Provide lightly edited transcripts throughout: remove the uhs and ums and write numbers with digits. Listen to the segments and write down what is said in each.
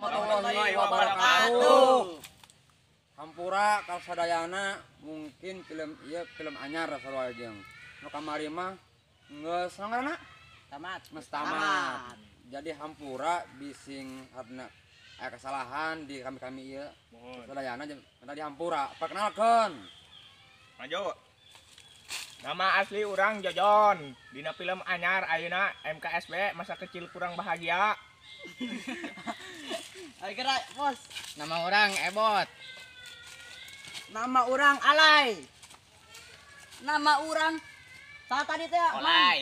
Warahmatullahi wabarakatuh. Hampura kalau sadayana mungkin film anyar sarua jeung. Nu kamari mah geus ngaranna Tamat. tamat. Jadi hampura bising harna aya kesalahan di kami ieu. Sadayana minta dihampura. Perkenalkeun. Maju. Nama asli urang Jojon. Dina film anyar ayeuna MKSB masa kecil kurang bahagia. Ayo gerak, Bos. Nama orang Ebot. Nama orang Alay. Nama orang saat tadi teh Olay.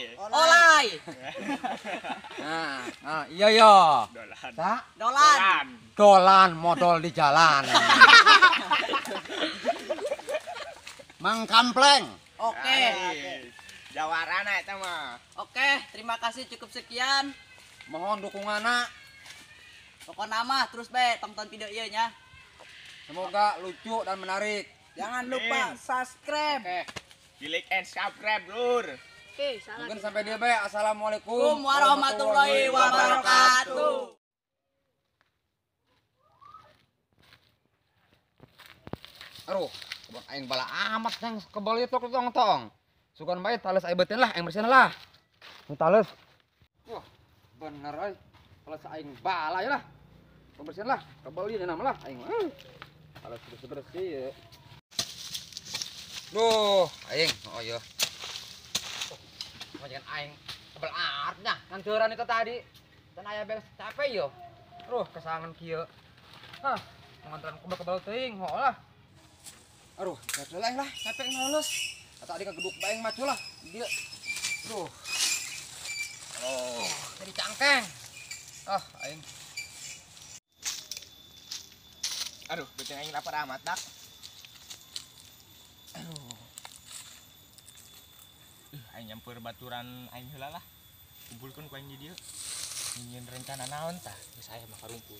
Nah, iya. Dolan. Tak Dolan. dolan modal di jalan. Mang Kampleng. Oke. Jawarana eta mah. Oke, terima kasih cukup sekian. Mohon dukunganna. Pokoknya mah terus be tonton video ieu nya. Semoga lucu dan menarik. Jangan lupa subscribe. Oke. Di like and subscribe, Lur. Oke, salah. Mungkin sampai dia be. Assalamualaikum Assalamualaikum warahmatullahi wabarakatuh. Aduh, kebon aing bala amat yang kebal itu tong. Sugan bae tales aing beuteun lah, aing bersihin lah. Nu tales. Wah, bener euy. Tales aing bala ya lah. Bersihin lah, kebal ieu nama lah aing. Tales bersih ya. Duh, aing, oh iya. Majikan aing kebal artnya, ngancuran itu tadi. Dan aya beres capek yo. Aduh, kesangan kieu. Hah, ngancuran kebal teuing, lah. Aduh, capek lah, capek ngalus. Tadi kegeduk baeng macu lah, dia. Aduh. Jadi cangkeng. Aing. Aduh, beuteung aing lapar amat dak. Aduh. Aing nyamper baturan aing heula lah. Kumpulkeun ku aing di dieu. Ingin rencana naon tah? Geus aya mah karumpul.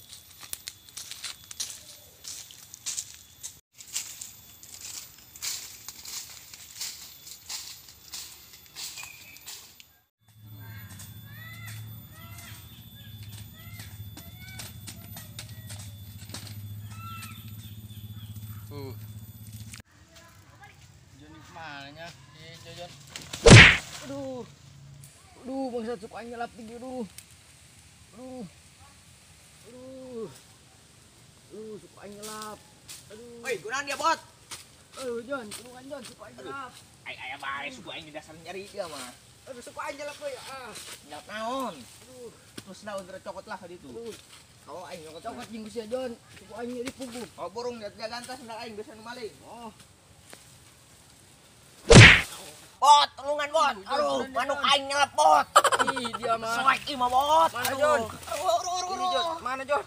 Joni kemana? Jojon. Aduh, bangsa suka aing nyelap tinggi aduh. Suka aing nyelap. Aduh. Woi, kunaon dia, Bot? Jon, kurungan Jon, suka aing nyelap. Aya bae suku aing di dasar nyari dia mah. Aduh, suka aing nyelap euy. Nyap naon? Aduh, Terus naon cokot lah ka ditu. Kalau aing nyokot cokot jeung sia Jon, suka aing nyeri punggung. Oh burung lihat dia gantas hendak aing biasa nu maling. Oh, Bot, tulungan Bot. Aduh, manuk aing nyelap Bot. ih dia mah. Soek ieu mah Bot. Mana Jon? Ini Jon, mana Jon?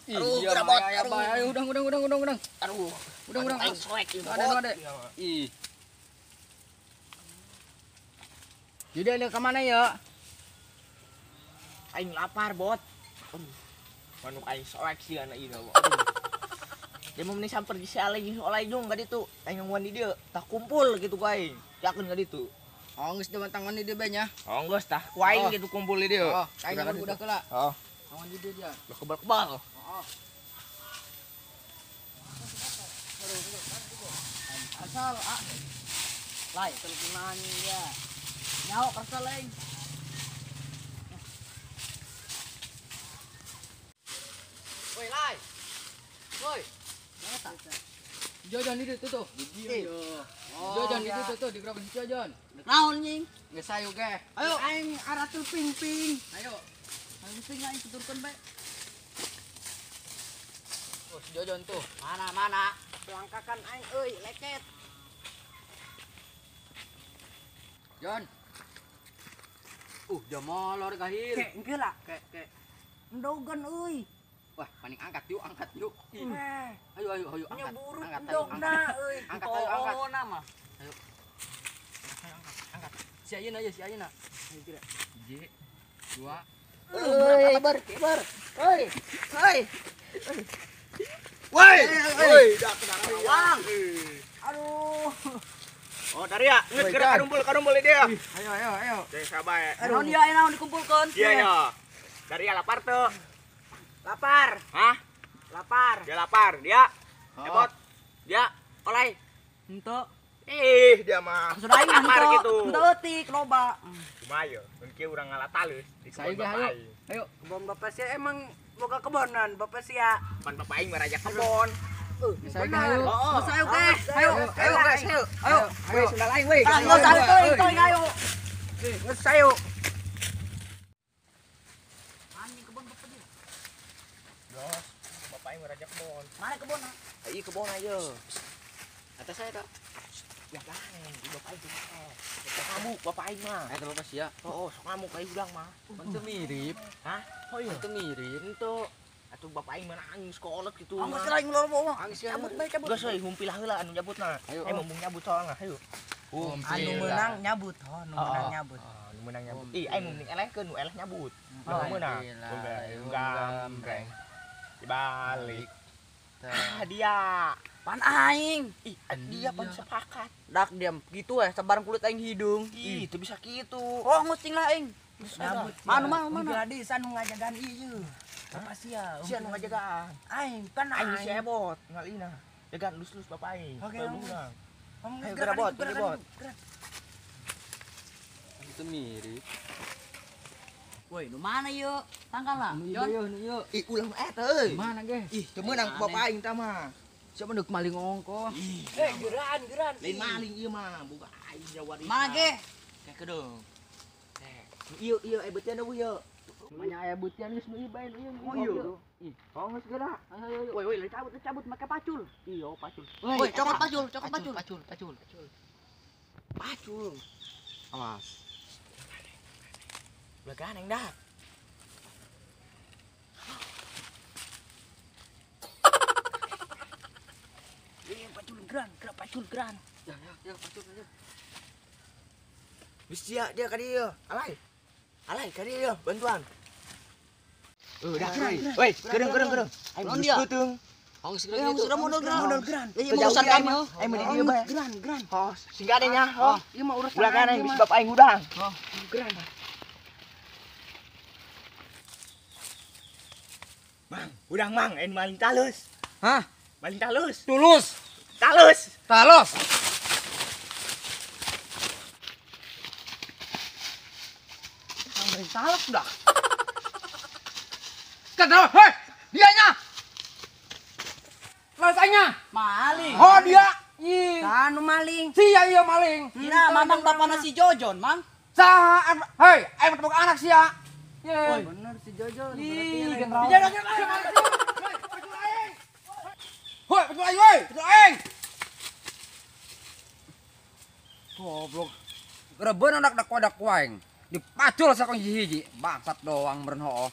Ih, dia gerak, mah Bot. aya bae. Ayo udang. Aduh, Udang. aing soek ieu mah Ada. Bot. Ih. Jadi ada ke mana ya? Aing lapar bot. Manuk aing soek sih anak ieu. Dia mau meni samper di siale oleh jeung ka ditu. Aing ngomong di dieu, tah kumpul gitu ku aing. Yakeun ka ditu. Oh, geus jaman tangan di dieu nya. Oh geus tah ku aing Oh. gitu kumpul di dieu. Oh, aing udah keula. Oh, Tangan di dieu dia. lo kebal-kebal. Oh. Asal lai teleponan dia. Nyaho kersa lain. Woi, lai. Woi. Jojon di ditu tuh. Jojon di ditu tuh di gerobak si Jojon. Naon nying? Geus sayu ge. Ayo aing arah teu ping-ping. Ayo. Aing penting aing tuturkeun bae. Oh, si Jojon tuh. Mana? Langkakan aing euy, leket. Jon. Dia molor gahir. Kek engke lah, kek. Endogan euy. Wah, paling angkat yuk. Ayo, angkat. Nyeburu Angkat, ayo, endogna euy. Angkat, ayo, angkat. Tolona mah. Si ayeuna. Ayo kira. 1, 2. Euy, kibar. Hei. Woi, dak kenapa Bang. Aduh. Oh, dari ya. Nges gerak karumpul dia. Ayo. Jadi sabar ya. Aduh dia enak dikumpulkan. Iya ya. Dari ya lapar tuh. Lapar. Hah? Lapar. Dia lapar. Dia. Ebot. Dia oleh. Untuk Dia mah. sudah ini lapar gitu. untuk etik loba. Cuma ya, mungkin orang ngalah talus di Saya kebun ge, bapak ayo. aing. Ayo. Kebon bapak sih emang boga kebonan bapak sih ya. Pan bapak aing meraja kebon. Saya ge ayo. Oh, saya oke. Ayo, guys, ayo. Ayo. Weh, sudah lain weh. Ah, nggak usah itu ayo. Nges sayo. Anjing kebon bapak dia. Jos, bapak aing meraja kebon. Mana kebon? Ayo kebon aja. Atas saya tak. Ya lain, di bapak aing cuma sok ngamuk bapak aing mah. Ayo bapak sia. Oh, sok ngamuk kayak udang mah. Itu mirip. Hah? Oh iya. Itu mirip. Itu atuh bapak aing mah nangis kolot gitu. Kamu selain ngelor Angis ya. cabut baik cabut. Geus euy humpilah heula anu nyabutna. Ayo, Mumpung nyabut soalna, ayo. Anu menang nyabut, nu menang nyabut. Nu menang nyabut. Ih, aing mending elehkeun, nu eleh nyabut. Nu menang. Unggam, breng. Dibalik. Dia. Pan aing. Ih, dia pan sepakat. Dak diam gitu sebarang kulit aing hidung. Ih, itu bisa gitu. Oh ngucing lah aing. Nyabut. Mana? Gadis anu ngajagan ieu. Apa sia? Si anu ngajagaan. Aing kan Aing si ebot ngalina. Jagaan lus-lus bapak aing. Oke, Bae oke. urang. Ayo gerak, Bot, gerak, Bot. Itu mirip. Woi, nu mana yuk? Tangkal lah. Jon. Yuk. Ih, ulah mah eta euy. Mana ge? Ih, teu meunang ku bapak aing tah mah. Siapa ndek maling ongko? Geran. Lain maling ieu mah, boga aing jawa di. Mana ge? Kayak kedeng. Ieu ebetnya euy ieu. Mana aya butian geus nu ibae nu Oh iya. Ih, oh geus gerak. Ayo. Woi, cabut make pacul. Iya, pacul. Woi, cokot pacul. Pacul. Awas. Belagaan yang dah. Pacul geran. Ya, pacul aja. Wis dia ka dieu. Alay ka dieu bantuan. Dah. Woi, gereng. Aing Non geus dia. beuteung. Angis Ya sudah modal geran. Iya, mau urusan kami. Aing mah di dieu bae. Geran. Oh, singgah deh nya. Oh, Ieu mah urusan belagaan aing aing mah. bis bapak aing udang. Geran. Mang, udang mang, aing maling talus. Hah? Maling talus. Tulus. Talus. Talos. Maling talus dah. Kadang, hei, dianya. Rasanya. Maling. Oh dia. Ih. Anu maling. Sia iya maling. Nah, mamang bapana si Jojon, Mang. Saha, hei, aing tepuk anak sia. Ye. Bener si Jojon. Ih, Berarti general. Dijaga Hoi, betul aing, woi, betul aing. Goblok. Gereben anak dak wadak waing. Dipacul sakon hiji-hiji. Bangsat doang meureun hooh.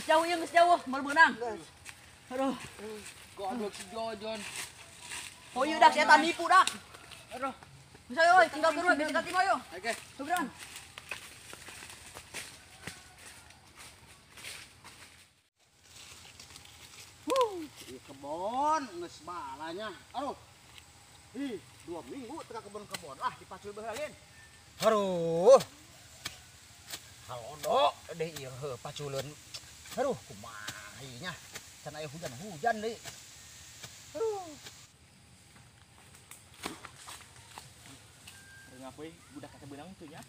Geus jauh, mal beunang. Aduh. Goblok si Jojon. Oh iya dah setan nipu dah. Aduh. Bisa euy, tinggal turun bisa ganti moyo. Oke. Tugeran. Di kebon geus balanya. Aduh. Ih, 2 minggu tengah kebon-kebon lah dipacul baheulin. Aduh. Halondo deh ieu heuh paculeun. Aduh, kumaha ieu nya? Can aya hujan deui. Aduh. Renga we budak kata benang teh nya.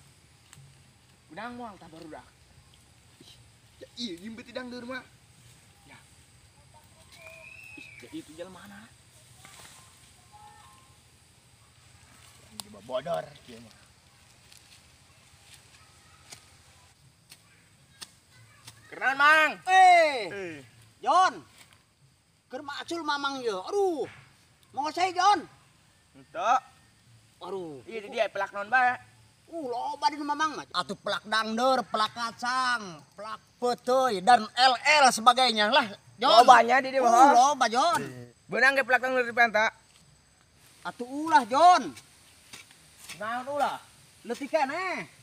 Benang moal tah barudak. Ya ieu nyimpit tidang deur mah. Jadi itu jalan mana? Coba bodor kieu mah. Kenaon, Mang? Jon. Keur macul mamang ieu. Aduh. Mau saya Jon. Henteu. Aduh. Ieu di dia pelak naon bae. Loba di mamang mah. Atuh pelak dangdeur, pelak kacang, pelak peuteuy dan LL sebagainya lah. Jon. Lobanya di dia mah. Loba Jon. Benang ge pelak nang di penta. Atuh ulah Jon. Naon ulah? Leutik keneh.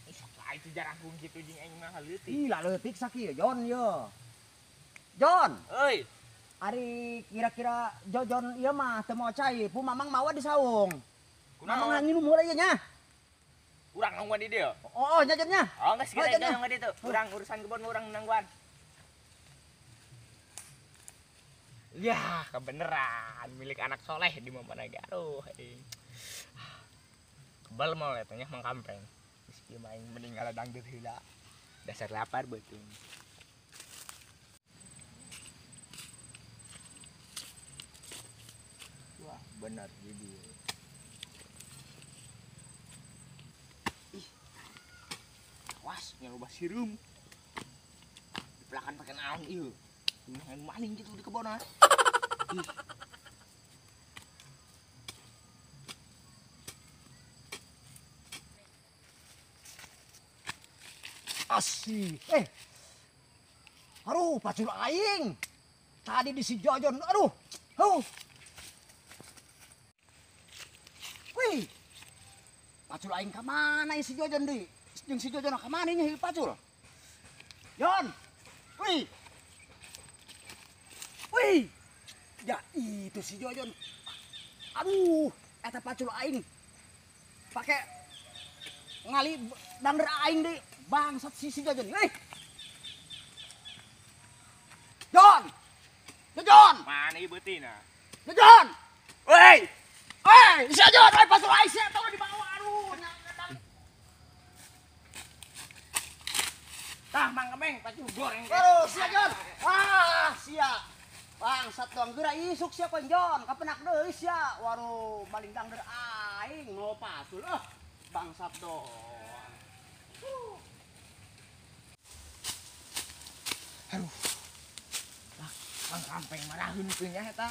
Itu jarang kitu jeung aing mah leutik. Ih, lah leutik sakieu Jon ieu. Jon, Euy, ari kira-kira Jojon ieu mah teu mau cai, pu mamang mawa di saung. Mamang kunaon? nginum heula ieu nya. Urang nungguan di dieu. Oh, nya Jon nya. Oh, geus kira Oh, jadinya. nungguan di ditu. Urang urusan kebon urang nangguan. Ya, kebeneran milik anak soleh di Mamanaga. Aduh, kebal mau letanya Mang Kampeng. Meski main meninggal dangdut heula. Dasar lapar beuteung. Wah, benar jadi. Awas, ngerubah sirum. Dipelakan pakai naon ieu. Main maling gitu di kebon ah. Asik. Aduh, pacul aing. Tadi di si Jojon. Aduh. Wih. Pacul aing ka mana si Jojon di? Jeung si Jojon ka mana nya pacul? Jon. Wih. Wih. Ya itu si Jojon. Aduh, eta pacul aing. Pakai ngali dangder aing di bangsat si Jojon. Wih. Jon! Jon! Mana ieu beutina? Jon! Woi, Si Jon, pacul aing sia tolong dibawa. Aduh, Tah, Mang Kampeng, pacu goreng. aduh, sia Jon. Sia. Bangsat doang geura isuk sia poin Jon. Kapenak deui sia. Waduh, baling dangder aing no pacul. Bangsat doang. Mang Kampeng maraheun teu nya eta.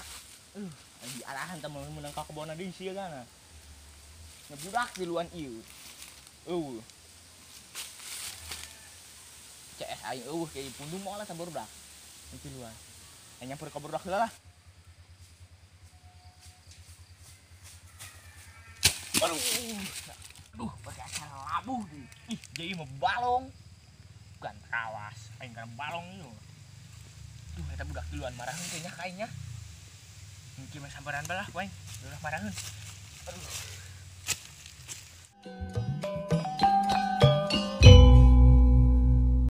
Di arahan teh menang ka kebona deui sia kana. Ngebudak di luan ieu. CS aing kayak pundung moal eta barudak. Di luan. Nyamper ka barudak heula lah. Aduh, pakai asal labuh deui. Ih, jadi mah balong. Bukan kawas, aing kan balong ieu. Duh, eta budak duluan maraheun teh nya ka aing nya. Mungkin mah samperan bae lah, poe. Udah maraheun. Aduh.